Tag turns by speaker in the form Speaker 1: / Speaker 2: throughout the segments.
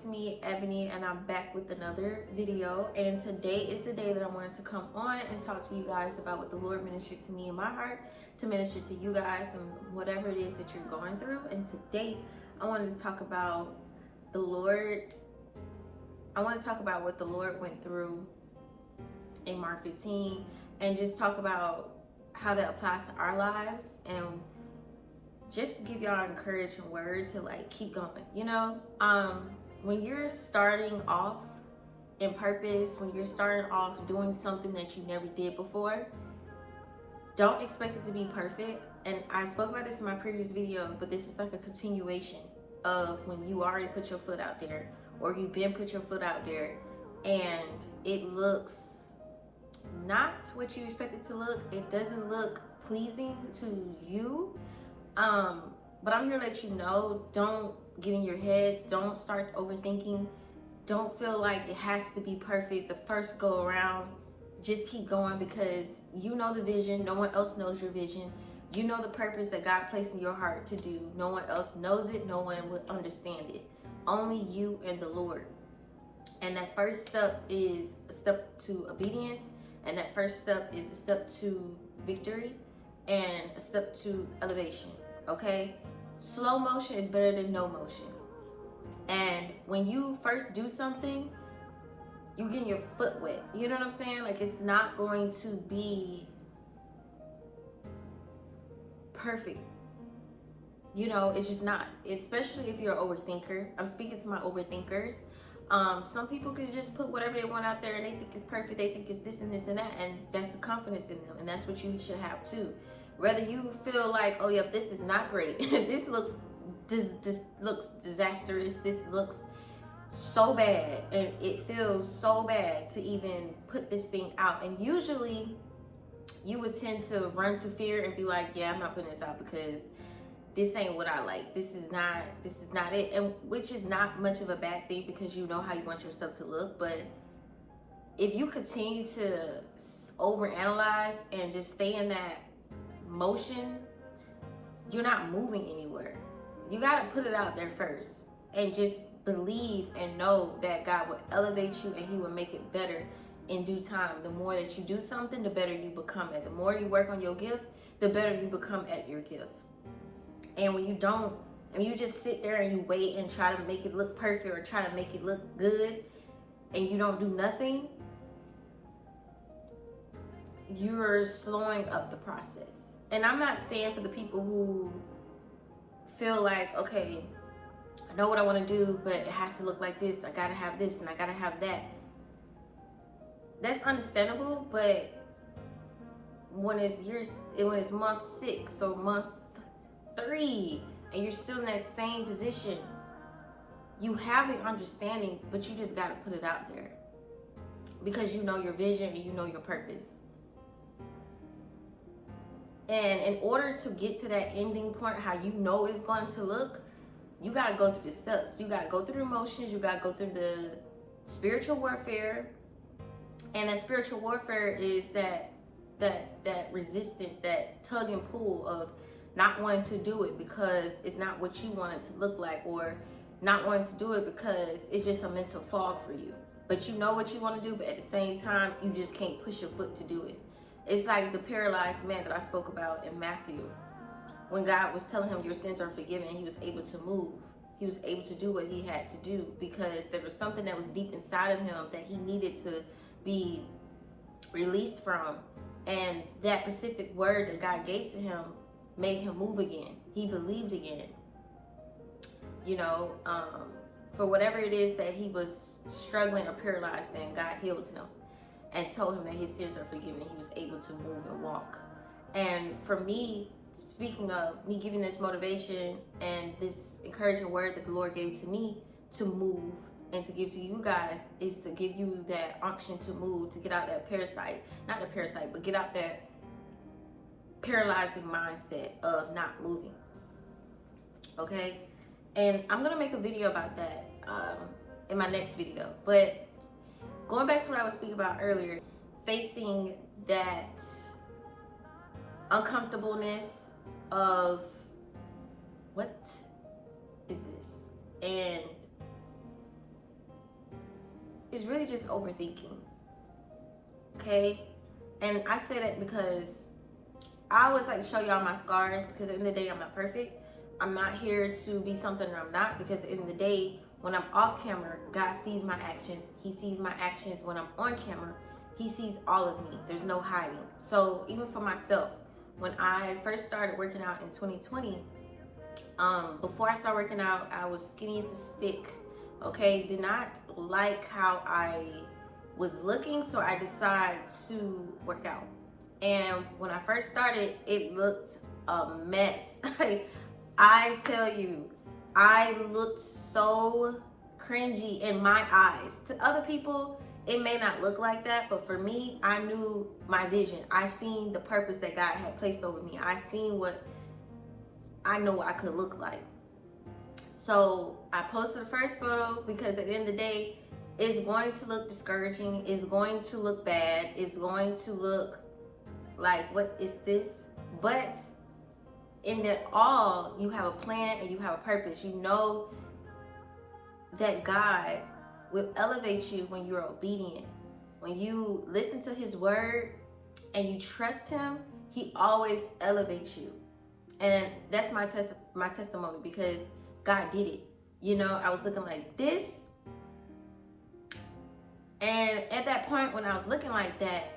Speaker 1: it's me, Ebony, and I'm back with another video. And today is the day that I wanted to come on and talk to you guys about what the Lord ministered to me in my heart to minister to you guys and whatever it is that you're going through. And today I wanted to talk about the Lord. I want to talk about what the Lord went through in Mark 15 and just talk about how that applies to our lives and just give y'all encouraging words to like keep going. When you're starting off in purpose, when you're starting off doing something that you never did before, don't expect it to be perfect. And I spoke about this in my previous video, but this is like a continuation of when you already put your foot out there, or you've been put your foot out there and it looks not what you expect it to look. It doesn't look pleasing to you. But I'm here to let you know, don't get in your head. Don't start overthinking. Don't feel like it has to be perfect the first go around. Just keep going, because you know the vision. No one else knows your vision. You know the purpose that God placed in your heart to do. No one else knows it. No one would understand it. Only you and the Lord. And that first step is a step to obedience. And that first step is a step to victory and a step to elevation. Okay? Slow motion is better than no motion. And when you first do something, you're getting your foot wet. You know what I'm saying? Like, it's not going to be perfect. It's just not. Especially if you're an overthinker. I'm speaking to my overthinkers. Some people can just put whatever they want out there and they think it's perfect. They think it's this and this and that. And that's the confidence in them. And that's what you should have too. Whether you feel like, oh, yep, this is not great. this looks disastrous. This looks so bad. And it feels so bad to even put this thing out. And usually you would tend to run to fear and be like, yeah, I'm not putting this out because this ain't what I like. This is not it. And which is not much of a bad thing, because you know how you want yourself to look. But if you continue to overanalyze and just stay in that motion, you're not moving anywhere. You got to put it out there first and just believe and know that God will elevate you and he will make it better in due time. The more that you do something, the better you become at. The more you work on your gift, the better you become at your gift. And when you don't, and you just sit there and you wait and try to make it look perfect or try to make it look good, and you don't do nothing, you're slowing up the process. And I'm not saying for the people who feel like, okay, I know what I want to do, but it has to look like this. I gotta have this and I gotta have that. That's understandable, but when it's month 6 or month 3 and you're still in that same position, you have an understanding, but you just gotta put it out there, because you know your vision and you know your purpose. And in order to get to that ending point, how you know it's going to look, you got to go through the steps. You got to go through the emotions. You got to go through the spiritual warfare. And that spiritual warfare is that resistance, that tug and pull of not wanting to do it because it's not what you want it to look like, or not wanting to do it because it's just a mental fog for you. But you know what you want to do, but at the same time, you just can't push your foot to do it. It's like the paralyzed man that I spoke about in Matthew. When God was telling him your sins are forgiven, and he was able to move. He was able to do what he had to do because there was something that was deep inside of him that he needed to be released from. And that specific word that God gave to him made him move again. He believed again. For whatever it is that he was struggling or paralyzed in, God healed him and told him that his sins are forgiven. He was able to move and walk. And for me, speaking of me giving this motivation and this encouraging word that the Lord gave to me to move and to give to you guys, is to give you that unction to move, to get out that but get out that paralyzing mindset of not moving. Okay? And I'm going to make a video about that in my next video. But going back to what I was speaking about earlier, facing that uncomfortableness of what is this? And is really just overthinking. Okay? And I say that because I always like to show y'all my scars, because at the end of the day, I'm not perfect. I'm not here to be something that I'm not, because at the end of the day, when I'm off camera, God sees my actions. He sees my actions when I'm on camera. He sees all of me. There's no hiding. So even for myself, when I first started working out in 2020, before I started working out, I was skinny as a stick. Okay, did not like how I was looking, so I decided to work out. And when I first started, it looked a mess. I tell you, I looked so cringy in my eyes. To other people, it may not look like that, but for me, I knew my vision. I seen the purpose that God had placed over me. I seen what I know what I could look like. So I posted the first photo because at the end of the day, it's going to look discouraging. It's going to look bad. It's going to look like, what is this? But in it all, you have a plan and you have a purpose. You know that God will elevate you when you're obedient. When you listen to his word and you trust him, he always elevates you. And that's my testimony, because God did it. You know, I was looking like this. And at that point, when I was looking like that,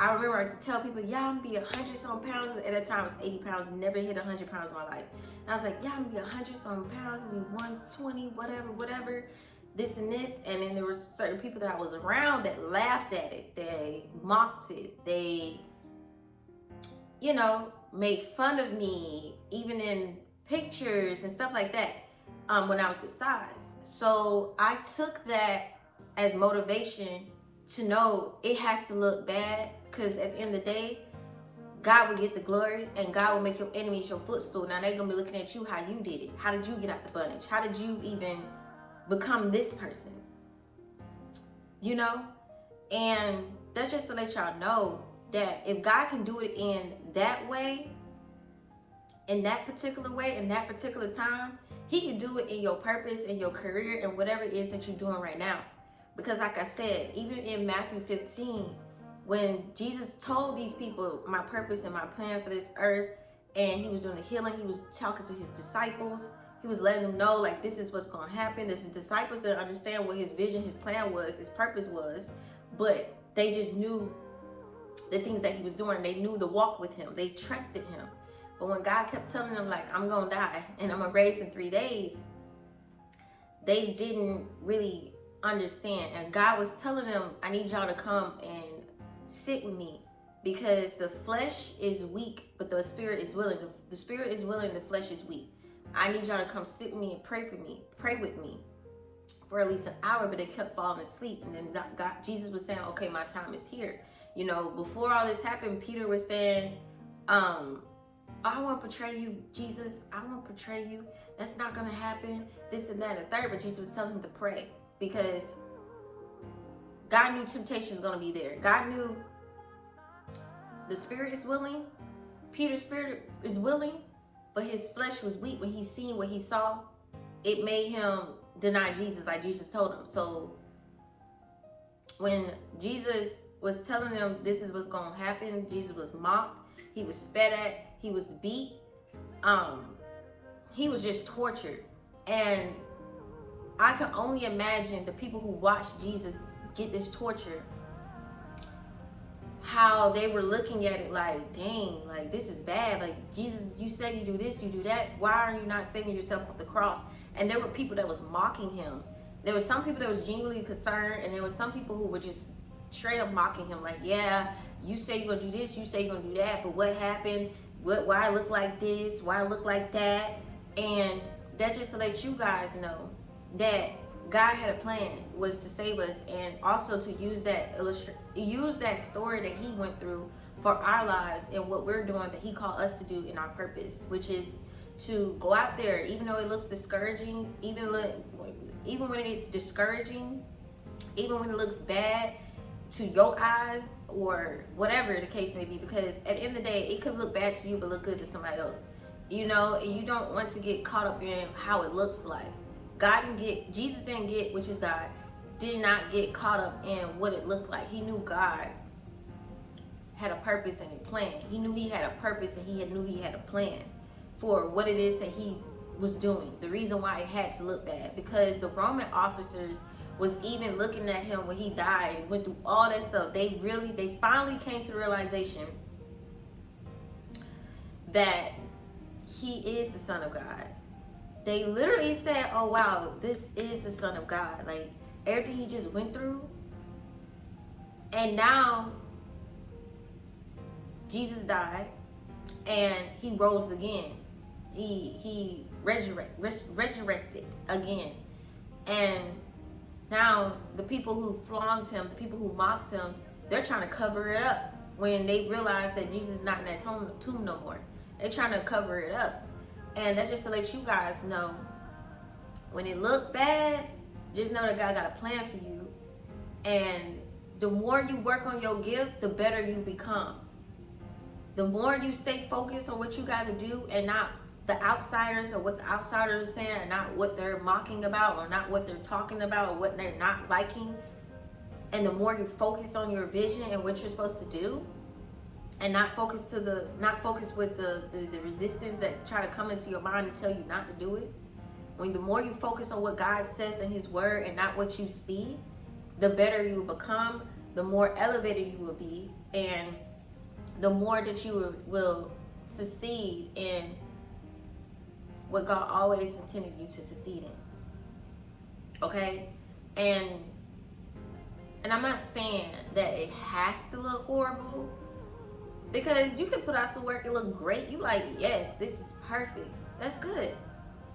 Speaker 1: I remember I used to tell people, yeah, I'm gonna be 100-some pounds. At that time, I was 80 pounds, never hit 100 pounds in my life. And I was like, yeah, I'm gonna be 100-some pounds, I'm gonna be 120, whatever, this and this. And then there were certain people that I was around that laughed at it. They mocked it. They, you know, made fun of me, even in pictures and stuff like that, when I was this size. So I took that as motivation to know it has to look bad, because at the end of the day, God will get the glory, and God will make your enemies your footstool. Now they're gonna be looking at you how you did it. How did you get out the bondage? How did you even become this person? You know? And that's just to let y'all know that if God can do it in that way, in that particular way, in that particular time, he can do it in your purpose, in your career, and whatever it is that you're doing right now. Because like I said, even in Matthew 15, when Jesus told these people my purpose and my plan for this earth, and he was doing the healing, he was talking to his disciples, he was letting them know, like, this is what's going to happen. There's his disciples that understand what his vision, his plan was, his purpose was, but they just knew the things that he was doing. They knew the walk with him. They trusted him. But when God kept telling them, like, I'm going to die and I'm going to raise in 3 days, they didn't really understand. And God was telling them, I need y'all to come and sit with me, because the flesh is weak, but the spirit is willing. The spirit is willing, the flesh is weak. I need y'all to come sit with me and pray with me for at least an hour. But they kept falling asleep. And then Jesus was saying, okay, my time is here. You know, before all this happened, Peter was saying, I won't betray you, Jesus. I won't betray you. That's not going to happen. This and that and third. But Jesus was telling him to pray, because God knew temptation was going to be there. God knew the spirit is willing. Peter's spirit is willing, but his flesh was weak. When he seen what he saw, it made him deny Jesus, like Jesus told him. So when Jesus was telling them this is what's going to happen, Jesus was mocked. He was spat at. He was beat. He was just tortured. And I can only imagine the people who watched Jesus get this torture, how they were looking at it like, dang, like, this is bad. Like, Jesus, you said you do this, you do that. Why are you not saving yourself off the cross? And there were people that was mocking him. There were some people that was genuinely concerned, and there were some people who were just straight up mocking him. Like, yeah, you say you're gonna do this, you say you're gonna do that, but what happened? Why I look like this? Why I look like that? And that's just to let you guys know that God had a plan, was to save us, and also to use that story that he went through for our lives and what we're doing, that he called us to do in our purpose, which is to go out there, even though it looks discouraging, even when it's discouraging, even when it looks bad to your eyes, or whatever the case may be, because at the end of the day, it could look bad to you but look good to somebody else, you know. And you don't want to get caught up in how it looks like. Jesus didn't get, which is God, did not get caught up in what it looked like. He knew God had a purpose and a plan. He knew he had a purpose, and he knew he had a plan for what it is that he was doing. The reason why it had to look bad, because the Roman officers was even looking at him when he died, went through all that stuff. They finally came to the realization that he is the Son of God. They literally said, oh wow, this is the Son of God. Like, everything he just went through. And now Jesus died and he rose again. He resurrected again. And now the people who flogged him, the people who mocked him, they're trying to cover it up when they realize that Jesus is not in that tomb no more. They're trying to cover it up. And that's just to let you guys know, when it look bad, just know that God got a plan for you. And the more you work on your gift, the better you become. The more you stay focused on what you got to do, and not the outsiders or what the outsiders are saying, and not what they're mocking about, or not what they're talking about, or what they're not liking. And the more you focus on your vision and what you're supposed to do, and not focus with the resistance that try to come into your mind and tell you not to do it. When the more you focus on what God says in his word and not what you see, the better you will become, the more elevated you will be, and the more that you will succeed in what God always intended you to succeed in. Okay? And I'm not saying that it has to look horrible, because you can put out some work and look great. You like, yes, this is perfect. That's good.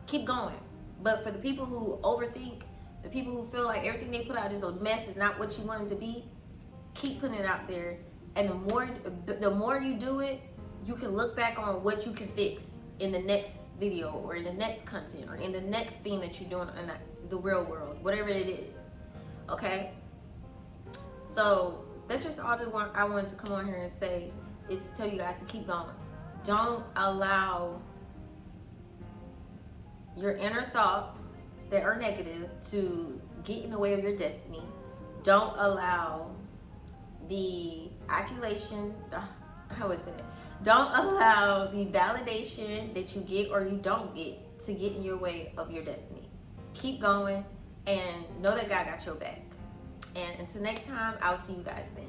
Speaker 1: Keep going. But for the people who overthink, the people who feel like everything they put out is a mess, is not what you want it to be, keep putting it out there. And the more you do it, you can look back on what you can fix in the next video, or in the next content, or in the next thing that you're doing in the real world, whatever it is. Okay? So that's just all that I wanted to come on here and say, is to tell you guys to keep going. Don't allow your inner thoughts that are negative to get in the way of your destiny. Don't allow the accusation, don't allow the validation that you get or you don't get to get in your way of your destiny. Keep going and know that God got your back. And until next time, I'll see you guys then.